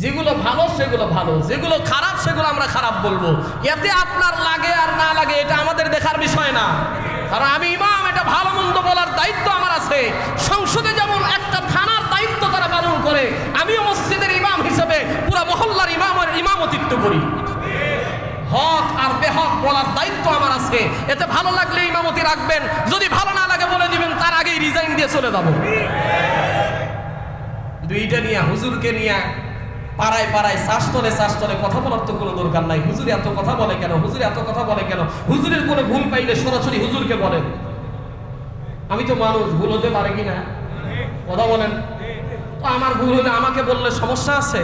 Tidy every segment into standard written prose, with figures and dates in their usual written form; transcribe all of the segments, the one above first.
যেগুলো ভালো সেগুলো ভালো, যেগুলো খারাপ সেগুলো আমরা খারাপ বলবো। এতে আপনার লাগে আর না লাগে এটা আমাদের দেখার বিষয় না, কারণ আমি ইমাম, এটা ভালো মন্দ বলার দায়িত্ব আমার আছে। সংসদে যেমন একটা থানার দায়িত্ব তারা পালন করে, আমিও মসজিদের ইমাম হিসেবে পুরো মহল্লার ইমামতিত্ব করি। হক আর বেহক বলার দায়িত্ব আমার আছে। এতে ভালো লাগলে ইমামতি রাখবেন, যদি ভালো না লাগে বলে দিবেন, তার আগেই রিজাইন দিয়ে চলে যাবো। দুইটা নিয়ে হুজুরকে নিয়ে পাড়ায় পাড়ায় শ্বাসতলে কথা বলার তো কোনো দরকার নাই। হুজুর এত কথা বলে কেন, হুজুর এত কথা বলে কেন? হুজুরের কোনো ভুল পাইলে সরাসরি হুজুরকে বলেন। আমি তো মানুষ, ভুল হতে পারে কিনা কথা বলেন। তো আমার ভুল হলে আমাকে বললে সমস্যা আছে?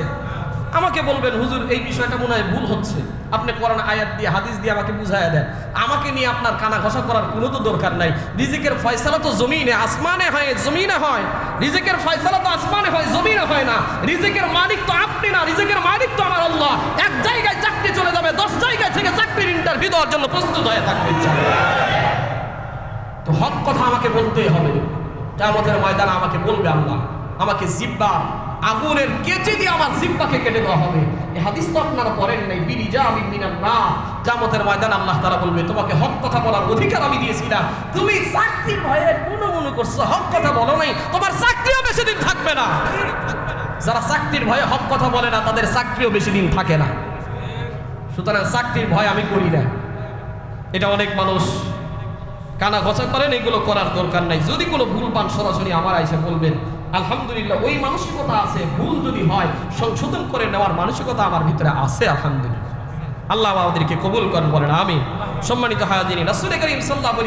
আমাকে বলবেন হুজুর এই বিষয়টা মনে হয় ভুল হচ্ছে, আপনি কোরআন আয়াত দিয়ে হাদিস দিয়ে আমাকে বুঝাইয়া দেন। আমাকে নিয়ে আপনার কানা ঘষা করার কোনো তো দরকার নাই। রিজিকের ফয়সালা তো জমিনে আসমানে হয়, জমিনে হয়। রিজিকের ফয়সালা তো আসমানে হয়, জমিনে হয় না। রিজিকের মালিক তো আপনি না, রিজিকের মালিক তো আমার আল্লাহ। এক জায়গায় চাকরি চলে যাবে, 10 জায়গায় থেকে চাকরির ইন্টারভিউ দেওয়ার জন্য প্রস্তুত হয়ে থাকবে। তো হক কথা আমাকে বলতেই হবে। কিয়ামতের ময়দানে আমাকে বলবে আল্লাহ, আমাকে জিব্বা আগুনের কেচে দিয়ে আমার জিব্বাকে কেটে দেওয়া হবে। এই হাদিস তো আপনারা পড়েন নাই, বিরিজামিন মিনান নার। কিয়ামতের ময়দানে আল্লাহ তাআলা বলবে, তোমাকে হক কথা বলার অধিকার আমি দিয়েছিলাম, তুমি চাকরির ভয়ে মনে করছো, হক কথা বলো নাই, তোমার চাকরিও বেশি দিন থাকবে না। যারা চাকরির ভয়ে হক কথা বলে না, তাদের চাকরিও বেশি দিন থাকে না। সুতরাং চাকরির ভয় আমি করি না, এটা অনেক মানুষ কানা ঘষা করেন, এগুলো করার দরকার নাই। যদি কোনো ভুল পান সরাসরি আমার এসে বলবেন, আলহামদুলিল্লাহ ওই মানসিকতা আছে। ভুল যদি হয় সংশোধন করে নেওয়ার মানসিকতা আমার ভিতরে আছে, আলহামদুলিল্লাহ। আল্লাহ আমাদেরকে কবুল করেন, বলেন আমিন। সম্মানিত হাজিরিন, রাসূল করিম সাল্লাল্লাহু